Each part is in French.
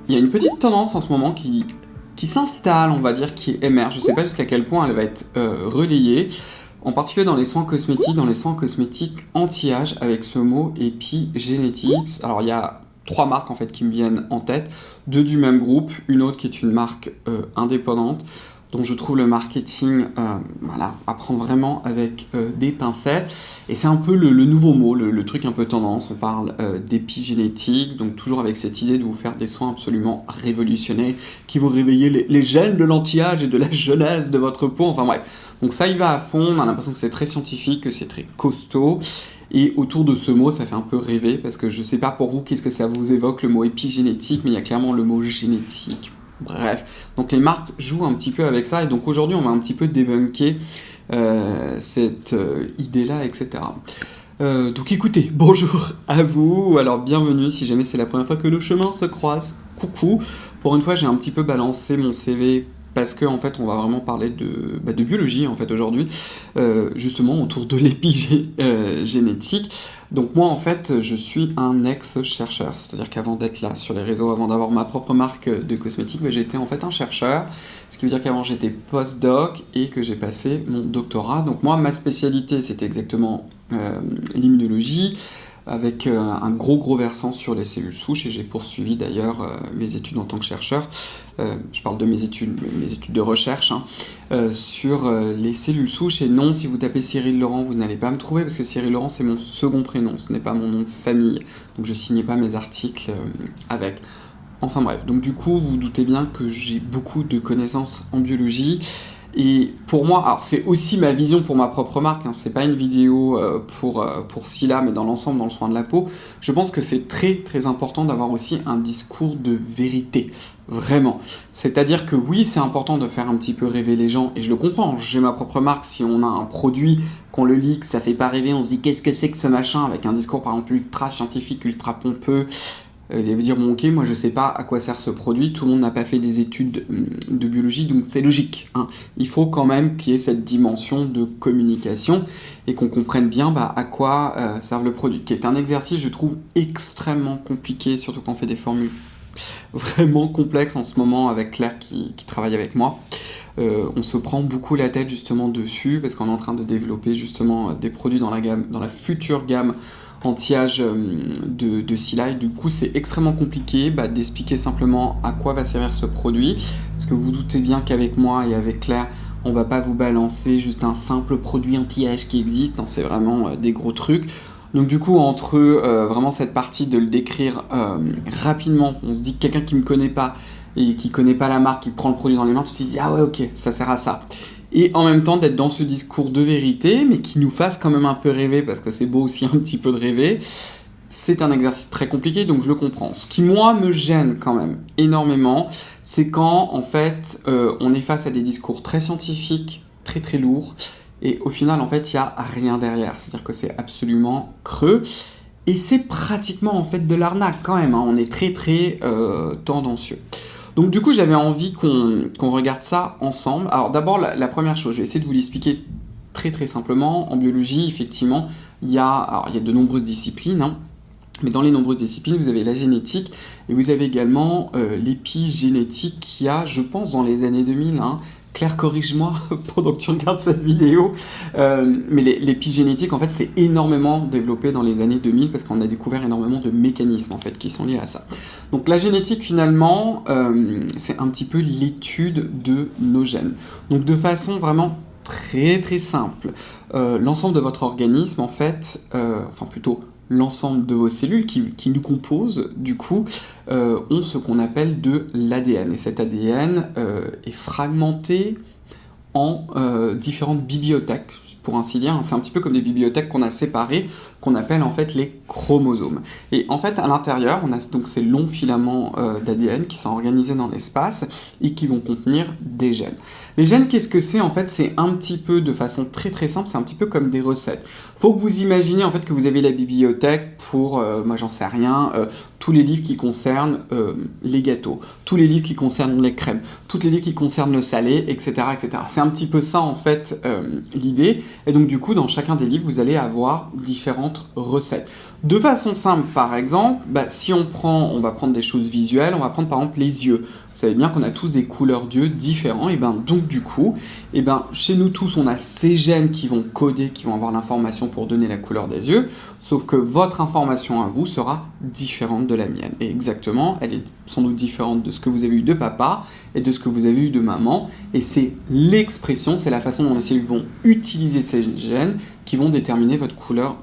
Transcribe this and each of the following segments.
il y a une petite tendance en ce moment qui s'installe, on va dire, qui émerge. Je ne sais pas jusqu'à quel point elle va être relayée, en particulier dans les soins cosmétiques anti-âge, avec ce mot épigénétique. Alors il y a 3 marques en fait qui me viennent en tête, 2 du même groupe, une autre qui est une marque indépendante, dont je trouve le marketing à prendre vraiment avec des pincettes. Et c'est un peu le nouveau mot, le truc un peu tendance. On parle d'épigénétique, donc toujours avec cette idée de vous faire des soins absolument révolutionnaires qui vont réveiller les gènes de l'anti-âge et de la jeunesse de votre peau. Enfin bref, donc ça y va à fond, on a l'impression que c'est très scientifique, que c'est très costaud. Et autour de ce mot, ça fait un peu rêver, parce que je sais pas pour vous qu'est-ce que ça vous évoque, le mot épigénétique, mais il y a clairement le mot génétique. Bref, donc les marques jouent un petit peu avec ça, et donc aujourd'hui on va un petit peu débunker cette idée-là, etc. Donc écoutez, bonjour à vous, ou alors bienvenue si jamais c'est la première fois que nos chemins se croisent. Coucou, pour une fois j'ai un petit peu balancé mon CV parce que en fait on va vraiment parler de biologie en fait aujourd'hui, justement autour de l'épigénétique. Donc moi en fait je suis un ex-chercheur, c'est-à-dire qu'avant d'être là sur les réseaux, avant d'avoir ma propre marque de cosmétiques, j'étais en fait un chercheur, ce qui veut dire qu'avant j'étais post-doc et que j'ai passé mon doctorat. Donc moi ma spécialité c'était exactement l'immunologie, avec un gros versant sur les cellules souches, et j'ai poursuivi d'ailleurs mes études en tant que chercheur, je parle de mes études de recherche, sur les cellules souches. Et non, si vous tapez Cyril Laurent, vous n'allez pas me trouver, parce que Cyril Laurent c'est mon second prénom, ce n'est pas mon nom de famille, donc je signais pas mes articles avec. Enfin bref, donc du coup vous doutez bien que j'ai beaucoup de connaissances en biologie. Et pour moi, alors c'est aussi ma vision pour ma propre marque, c'est pas une vidéo pour Scylla, mais dans l'ensemble, dans le soin de la peau, je pense que c'est très important d'avoir aussi un discours de vérité, vraiment. C'est-à-dire que oui, c'est important de faire un petit peu rêver les gens, et je le comprends, j'ai ma propre marque, si on a un produit, qu'on le lit, que ça fait pas rêver, on se dit qu'est-ce que c'est que ce machin, avec un discours par exemple ultra scientifique, ultra pompeux, il va dire bon ok, moi je sais pas à quoi sert ce produit, tout le monde n'a pas fait des études de biologie, donc c'est logique, Il faut quand même qu'il y ait cette dimension de communication et qu'on comprenne bien à quoi sert le produit, qui est un exercice je trouve extrêmement compliqué, surtout quand on fait des formules vraiment complexes en ce moment avec Claire qui travaille avec moi. On se prend beaucoup la tête justement dessus, parce qu'on est en train de développer justement des produits dans la future gamme anti-âge de Scylla, et du coup c'est extrêmement compliqué d'expliquer simplement à quoi va servir ce produit, parce que vous doutez bien qu'avec moi et avec Claire, on va pas vous balancer juste un simple produit anti-âge qui existe, c'est vraiment des gros trucs. Donc du coup, entre vraiment cette partie de le décrire rapidement, on se dit que quelqu'un qui me connaît pas et qui connaît pas la marque, qui prend le produit dans les mains, tout de suite dit ah ouais ok, ça sert à ça. Et en même temps d'être dans ce discours de vérité, mais qui nous fasse quand même un peu rêver, parce que c'est beau aussi un petit peu de rêver, c'est un exercice très compliqué, donc je le comprends. Ce qui, moi, me gêne quand même énormément, c'est quand, en fait, on est face à des discours très scientifiques, très lourds, et au final, en fait, il n'y a rien derrière. C'est-à-dire que c'est absolument creux, et c'est pratiquement, en fait, de l'arnaque quand même, On est très tendancieux. Donc du coup, j'avais envie qu'on regarde ça ensemble. Alors d'abord, la première chose, je vais essayer de vous l'expliquer très simplement. En biologie, effectivement, il y a de nombreuses disciplines, mais dans les nombreuses disciplines, vous avez la génétique, et vous avez également l'épigénétique qui a, je pense, dans les années 2000, Claire, corrige-moi pendant que tu regardes cette vidéo, mais l'épigénétique, en fait, c'est énormément développé dans les années 2000, parce qu'on a découvert énormément de mécanismes, en fait, qui sont liés à ça. Donc la génétique, finalement, c'est un petit peu l'étude de nos gènes. Donc de façon vraiment très simple, l'ensemble de votre organisme, en fait, enfin plutôt l'ensemble de vos cellules qui nous composent, du coup, ont ce qu'on appelle de l'ADN. Et cet ADN est fragmenté en différentes bibliothèques, pour ainsi dire. C'est un petit peu comme des bibliothèques qu'on a séparées, qu'on appelle en fait les chromosomes. Et en fait, à l'intérieur, on a donc ces longs filaments d'ADN qui sont organisés dans l'espace et qui vont contenir des gènes. Les gènes, qu'est-ce que c'est? En fait, c'est un petit peu, de façon très simple, c'est un petit peu comme des recettes. Faut que vous imaginez en fait que vous avez la bibliothèque pour, moi j'en sais rien, tous les livres qui concernent les gâteaux, tous les livres qui concernent les crèmes, tous les livres qui concernent le salé, etc. C'est un petit peu ça en fait l'idée. Et donc du coup, dans chacun des livres, vous allez avoir différentes recettes. De façon simple, par exemple, si on va prendre des choses visuelles, on va prendre par exemple les yeux. Vous savez bien qu'on a tous des couleurs d'yeux différents, et donc du coup, chez nous tous, on a ces gènes qui vont coder, qui vont avoir l'information pour donner la couleur des yeux, sauf que votre information à vous sera différente de la mienne. Et exactement, elle est sans doute différente de ce que vous avez eu de papa et de ce que vous avez eu de maman, et c'est l'expression, c'est la façon dont les cellules vont utiliser ces gènes qui vont déterminer votre couleur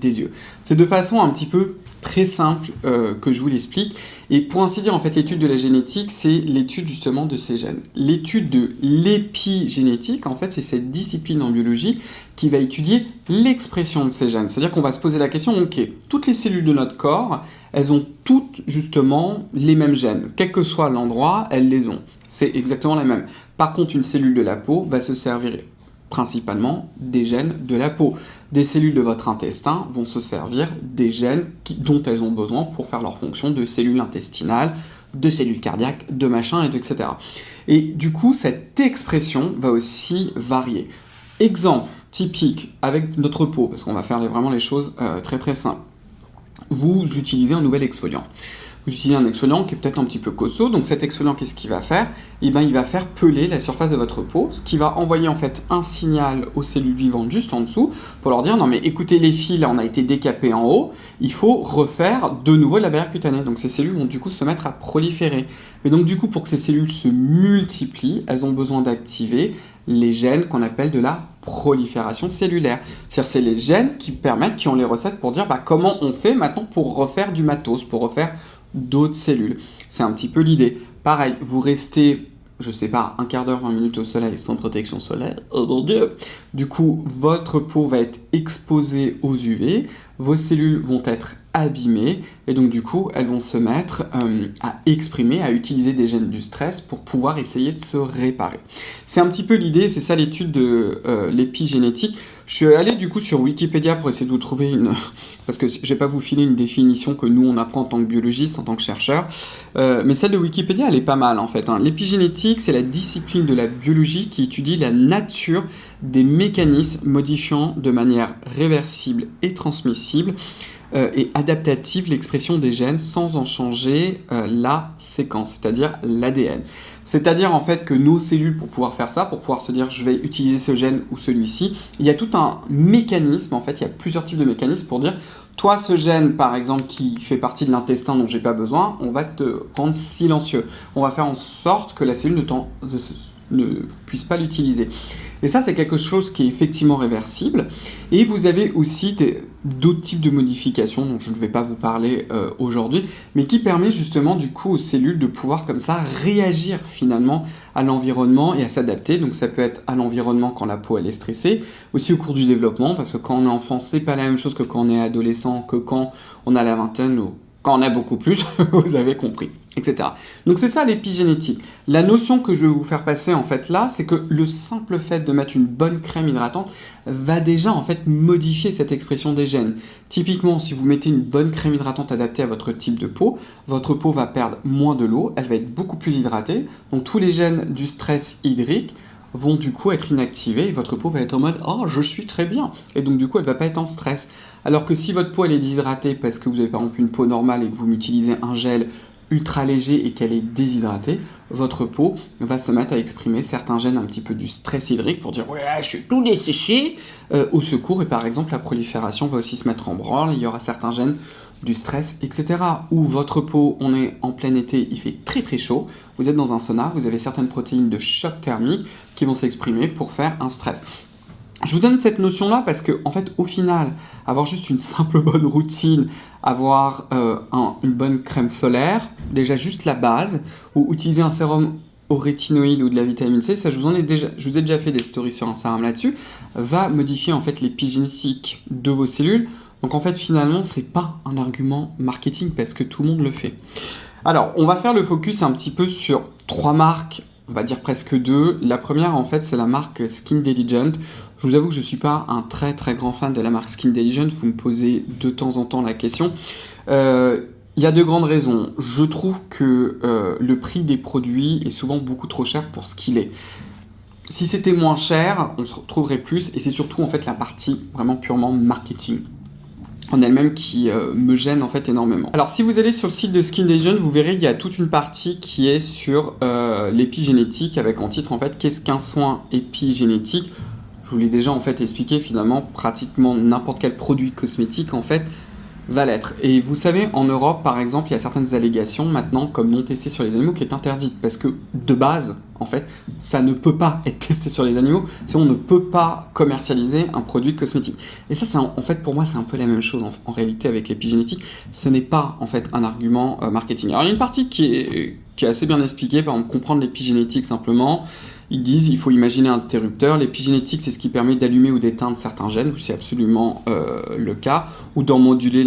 des yeux. C'est de façon un petit peu très simple que je vous l'explique. Et pour ainsi dire, en fait, l'étude de la génétique, c'est l'étude justement de ces gènes. L'étude de l'épigénétique, en fait, c'est cette discipline en biologie qui va étudier l'expression de ces gènes. C'est-à-dire qu'on va se poser la question, ok, toutes les cellules de notre corps, elles ont toutes justement les mêmes gènes. Quel que soit l'endroit, elles les ont. C'est exactement la même. Par contre, une cellule de la peau va se servir principalement des gènes de la peau. Des cellules de votre intestin vont se servir des gènes dont elles ont besoin pour faire leur fonction de cellules intestinales, de cellules cardiaques, de machin, etc. Et du coup, cette expression va aussi varier. Exemple typique avec notre peau, parce qu'on va faire vraiment les choses très très simples. Vous utilisez un nouvel exfoliant. Vous utilisez un exfoliant qui est peut-être un petit peu costaud, donc cet exfoliant, qu'est-ce qu'il va faire ? Il va faire peler la surface de votre peau, ce qui va envoyer en fait un signal aux cellules vivantes juste en dessous, pour leur dire, non mais écoutez les filles, là on a été décapé en haut, il faut refaire de nouveau la barrière cutanée. Donc ces cellules vont du coup se mettre à proliférer. Mais donc du coup, pour que ces cellules se multiplient, elles ont besoin d'activer les gènes qu'on appelle de la prolifération cellulaire. C'est-à-dire c'est les gènes qui ont les recettes pour dire comment on fait maintenant pour refaire du matos, pour refaire d'autres cellules. C'est un petit peu l'idée. Pareil, vous restez, je sais pas, un quart d'heure, 20 minutes au soleil sans protection solaire, oh mon Dieu. Du coup, votre peau va être exposée aux UV, vos cellules vont être abîmées, et donc du coup, elles vont se mettre à exprimer, à utiliser des gènes du stress pour pouvoir essayer de se réparer. C'est un petit peu l'idée, c'est ça l'étude de l'épigénétique. Je suis allé du coup sur Wikipédia pour essayer de vous trouver parce que je vais pas vous filer une définition que nous on apprend en tant que biologiste, en tant que chercheur, mais celle de Wikipédia elle est pas mal en fait. L'épigénétique, c'est la discipline de la biologie qui étudie la nature des mécanismes modifiant de manière réversible et transmissible et adaptative l'expression des gènes sans en changer la séquence, c'est-à-dire l'ADN. C'est-à-dire en fait que nos cellules, pour pouvoir faire ça, pour pouvoir se dire je vais utiliser ce gène ou celui-ci, il y a tout un mécanisme, en fait il y a plusieurs types de mécanismes pour dire toi ce gène par exemple qui fait partie de l'intestin dont j'ai pas besoin, on va te rendre silencieux. On va faire en sorte que la cellule ne puisse pas l'utiliser. Et ça, c'est quelque chose qui est effectivement réversible. Et vous avez aussi d'autres types de modifications dont je ne vais pas vous parler aujourd'hui, mais qui permet justement du coup aux cellules de pouvoir comme ça réagir finalement à l'environnement et à s'adapter. Donc ça peut être à l'environnement quand la peau elle est stressée, aussi au cours du développement, parce que quand on est enfant, c'est pas la même chose que quand on est adolescent, que quand on a la vingtaine ou quand on a beaucoup plus, vous avez compris, etc. Donc c'est ça l'épigénétique. La notion que je vais vous faire passer en fait là, c'est que le simple fait de mettre une bonne crème hydratante va déjà en fait modifier cette expression des gènes. Typiquement, si vous mettez une bonne crème hydratante adaptée à votre type de peau, votre peau va perdre moins de l'eau, elle va être beaucoup plus hydratée, donc tous les gènes du stress hydrique vont du coup être inactivés et votre peau va être en mode « Oh, je suis très bien !» Et donc du coup, elle va pas être en stress. Alors que si votre peau elle est déshydratée parce que vous avez par exemple une peau normale et que vous utilisez un gel ultra léger et qu'elle est déshydratée, votre peau va se mettre à exprimer certains gènes un petit peu du stress hydrique pour dire « Ouais, je suis tout desséché !» au secours, et par exemple la prolifération va aussi se mettre en branle, il y aura certains gènes du stress, etc. Ou votre peau, on est en plein été, il fait très très chaud, vous êtes dans un sauna, vous avez certaines protéines de choc thermique qui vont s'exprimer pour faire un stress. Je vous donne cette notion-là parce que, en fait, au final, avoir juste une simple bonne routine, avoir une bonne crème solaire, déjà juste la base, ou utiliser un sérum au rétinoïde ou de la vitamine C, ça je vous ai déjà fait des stories sur Instagram là-dessus, va modifier en fait l'épigénétique de vos cellules. Donc en fait, finalement, c'est pas un argument marketing parce que tout le monde le fait. Alors, on va faire le focus un petit peu sur 3 marques, on va dire presque 2. La première, en fait, c'est la marque Skin Diligent. Je vous avoue que je ne suis pas un très très grand fan de la marque Skin Diligent, vous me posez de temps en temps la question. Il y a de grandes raisons. Je trouve que le prix des produits est souvent beaucoup trop cher pour ce qu'il est. Si c'était moins cher, on se retrouverait plus, et c'est surtout en fait la partie vraiment purement marketing en elle-même qui me gêne en fait énormément. Alors si vous allez sur le site de Skin Agent, vous verrez qu'il y a toute une partie qui est sur l'épigénétique, avec en titre en fait qu'est-ce qu'un soin épigénétique. Je vous l'ai déjà en fait expliqué, finalement pratiquement n'importe quel produit cosmétique en fait va l'être. Et vous savez, en Europe, par exemple, il y a certaines allégations maintenant, comme non testé sur les animaux, qui est interdite, parce que de base, en fait, ça ne peut pas être testé sur les animaux, sinon on ne peut pas commercialiser un produit cosmétique. Et ça, en fait, pour moi, c'est un peu la même chose en réalité avec l'épigénétique. Ce n'est pas, en fait, un argument marketing. Alors, il y a une partie qui est assez bien expliquée, par exemple, comprendre l'épigénétique simplement. Ils disent il faut imaginer un interrupteur. L'épigénétique, c'est ce qui permet d'allumer ou d'éteindre certains gènes, c'est absolument le cas, ou d'en moduler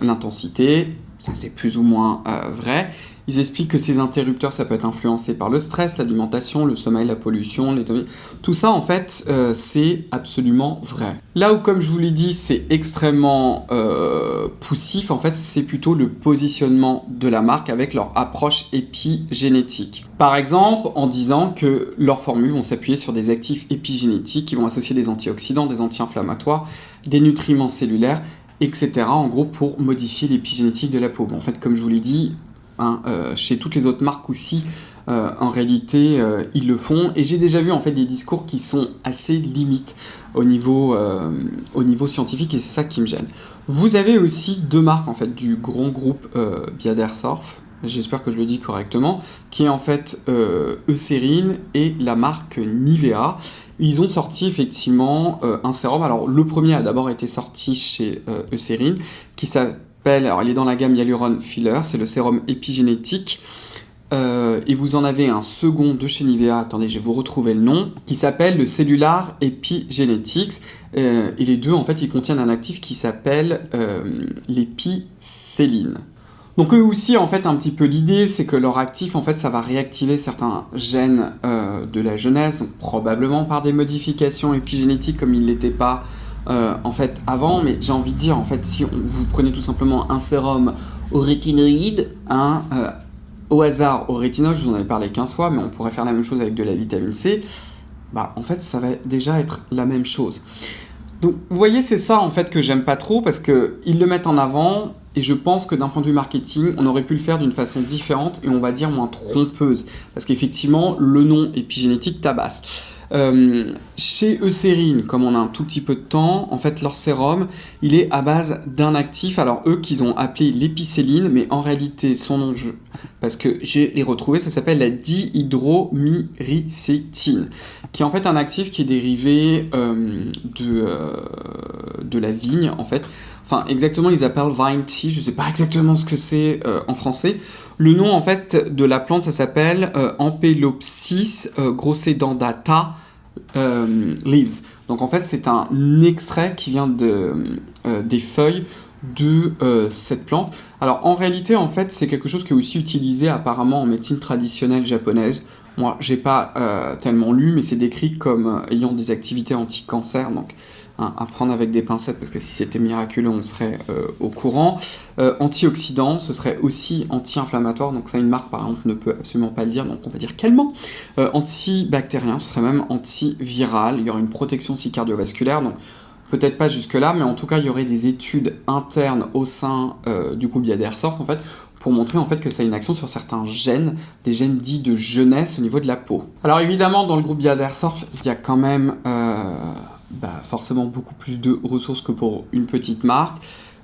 l'intensité. Ça, c'est plus ou moins vrai. Ils expliquent que ces interrupteurs, ça peut être influencé par le stress, l'alimentation, le sommeil, la pollution, tout ça, en fait, c'est absolument vrai. Là où, comme je vous l'ai dit, c'est extrêmement poussif, en fait, c'est plutôt le positionnement de la marque avec leur approche épigénétique. Par exemple, en disant que leurs formules vont s'appuyer sur des actifs épigénétiques qui vont associer des antioxydants, des anti-inflammatoires, des nutriments cellulaires, etc. En gros, pour modifier l'épigénétique de la peau. Bon, en fait, comme je vous l'ai dit, chez toutes les autres marques aussi, en réalité, ils le font. Et j'ai déjà vu en fait des discours qui sont assez limites au niveau scientifique, et c'est ça qui me gêne. Vous avez aussi deux marques en fait du grand groupe Biodersurf, j'espère que je le dis correctement, qui est en fait Eucérine et la marque Nivea. Ils ont sorti effectivement un sérum. Alors le premier a d'abord été sorti chez Eucérine, qui s'appelle, alors il est dans la gamme Hyaluron Filler, c'est le sérum épigénétique. Et vous en avez un second de chez Nivea, attendez, je vais vous retrouver le nom, qui s'appelle le Cellular Epigenetics. Et les deux, en fait, ils contiennent un actif qui s'appelle l'épicéline. Donc eux aussi, en fait, un petit peu l'idée, c'est que leur actif, en fait, ça va réactiver certains gènes de la jeunesse, donc probablement par des modifications épigénétiques comme il ne l'était pas en fait avant. Mais j'ai envie de dire, en fait, si vous prenez tout simplement un sérum au rétinoïde, au hasard au rétinol, je vous en avais parlé 15 fois, mais on pourrait faire la même chose avec de la vitamine C, bah en fait ça va déjà être la même chose. Donc vous voyez, c'est ça en fait que j'aime pas trop, parce qu'ils le mettent en avant, et je pense que d'un point de vue marketing, on aurait pu le faire d'une façon différente, et on va dire moins trompeuse, parce qu'effectivement le nom épigénétique tabasse. Chez Eucérine, comme on a un tout petit peu de temps, en fait leur sérum, il est à base d'un actif, alors eux qu'ils ont appelé l'épicéline, mais en réalité son nom, parce que j'ai les retrouvé, ça s'appelle la dihydromyricétine, qui est en fait un actif qui est dérivé de la vigne en fait. Enfin exactement ils appellent vine tea, je sais pas exactement ce que c'est en français. Le nom en fait de la plante, ça s'appelle Ampelopsis grossedendata leaves. Donc en fait c'est un extrait qui vient des feuilles de cette plante. Alors en réalité en fait c'est quelque chose qui est aussi utilisé apparemment en médecine traditionnelle japonaise. Moi j'ai pas tellement lu, mais c'est décrit comme ayant des activités anti-cancer, donc à prendre avec des pincettes, parce que si c'était miraculeux, on serait au courant. Antioxydant, ce serait aussi anti-inflammatoire, donc ça, une marque, par exemple, ne peut absolument pas le dire, donc on va dire calmant. Antibactérien, ce serait même antiviral, il y aurait une protection aussi cardiovasculaire, donc peut-être pas jusque-là, mais en tout cas, il y aurait des études internes au sein du groupe Biodersurf, en fait, pour montrer en fait que ça a une action sur certains gènes, des gènes dits de jeunesse au niveau de la peau. Alors évidemment, dans le groupe Biodersurf, il y a quand même forcément beaucoup plus de ressources que pour une petite marque.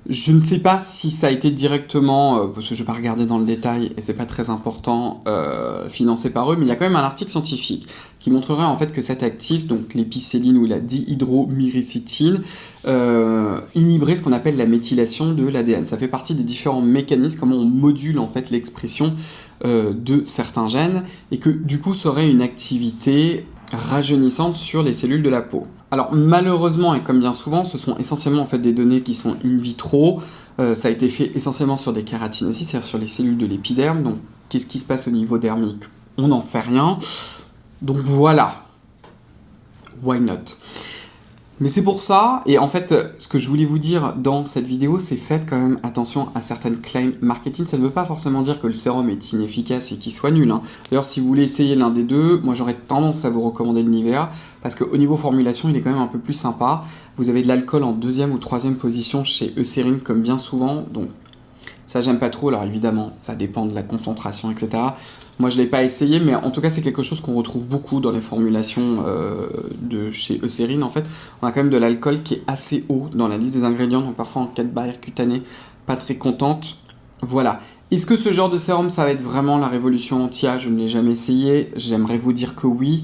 Je ne sais pas si ça a été directement, parce que je ne vais pas regarder dans le détail et c'est pas très important, financé par eux, mais il y a quand même un article scientifique qui montrerait en fait que cet actif, donc l'épicéline ou la dihydromyricétine, inhiberait ce qu'on appelle la méthylation de l'ADN. Ça fait partie des différents mécanismes, comment on module en fait l'expression de certains gènes, et que du coup ça aurait une activité rajeunissante sur les cellules de la peau. Alors malheureusement, et comme bien souvent, ce sont essentiellement en fait des données qui sont in vitro. Ça a été fait essentiellement sur des kératinocytes, c'est-à-dire sur les cellules de l'épiderme. Donc qu'est-ce qui se passe au niveau dermique? On n'en sait rien. Donc voilà. Why not? Mais c'est pour ça, et en fait, ce que je voulais vous dire dans cette vidéo, c'est faites quand même attention à certaines claims marketing. Ça ne veut pas forcément dire que le sérum est inefficace et qu'il soit nul, hein. D'ailleurs, si vous voulez essayer l'un des deux, moi j'aurais tendance à vous recommander le Nivea, parce qu'au niveau formulation, il est quand même un peu plus sympa. Vous avez de l'alcool en 2e ou 3e position chez Eucérine, comme bien souvent, donc ça j'aime pas trop. Alors évidemment, ça dépend de la concentration, etc. Moi, je ne l'ai pas essayé, mais en tout cas, c'est quelque chose qu'on retrouve beaucoup dans les formulations de chez Eucérine. En fait, on a quand même de l'alcool qui est assez haut dans la liste des ingrédients, donc parfois en cas de barrière cutanée, pas très contente. Voilà. Est-ce que ce genre de sérum, ça va être vraiment la révolution anti-âge? Je ne l'ai jamais essayé. J'aimerais vous dire que oui,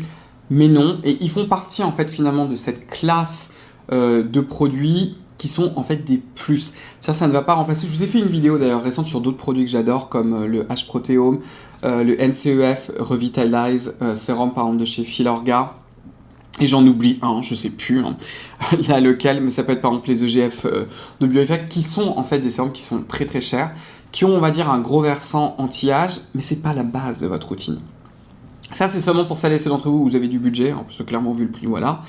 mais non. Et ils font partie, en fait, finalement, de cette classe de produits qui sont en fait des plus. Ça ne va pas remplacer. Je vous ai fait une vidéo d'ailleurs récente sur d'autres produits que j'adore comme le H-Proteome, le NCEF Revitalize Sérum par exemple de chez Filorga. Et j'en oublie un, je sais plus hein, là lequel, mais ça peut être par exemple les EGF de Bioeffect qui sont en fait des sérums qui sont très très chers, qui ont on va dire un gros versant anti-âge, mais c'est pas la base de votre routine. Ça, c'est seulement pour celles et ceux d'entre vous où vous avez du budget, hein, parce que clairement, vu le prix, voilà.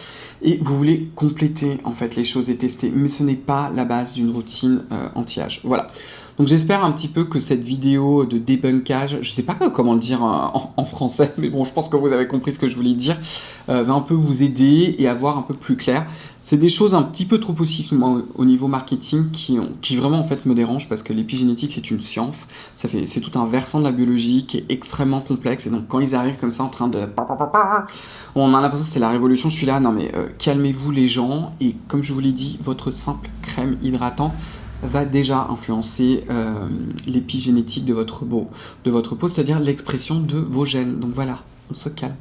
Et vous voulez compléter, en fait, les choses et tester. Mais ce n'est pas la base d'une routine anti-âge. Voilà. Donc, j'espère un petit peu que cette vidéo de débunkage, je sais pas comment le dire en français, mais bon, je pense que vous avez compris ce que je voulais dire, va un peu vous aider et avoir un peu plus clair. C'est des choses un petit peu trop poussives au niveau marketing qui vraiment, en fait, me dérangent parce que l'épigénétique, c'est une science. C'est tout un versant de la biologie qui est extrêmement complexe. Et donc, quand ils arrivent comme ça en train de... On a l'impression que c'est la révolution. Je suis là, non mais calmez-vous les gens. Et comme je vous l'ai dit, votre simple crème hydratante va déjà influencer l'épigénétique de votre peau, c'est-à-dire l'expression de vos gènes. Donc voilà, on se calme.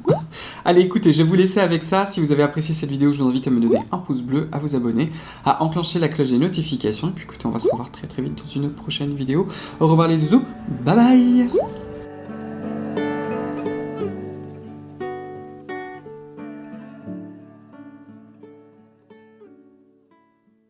Allez, écoutez, je vais vous laisser avec ça. Si vous avez apprécié cette vidéo, je vous invite à me donner un pouce bleu, à vous abonner, à enclencher la cloche des notifications. Puis écoutez, on va se revoir très très vite dans une prochaine vidéo. Au revoir les zouzous, bye bye.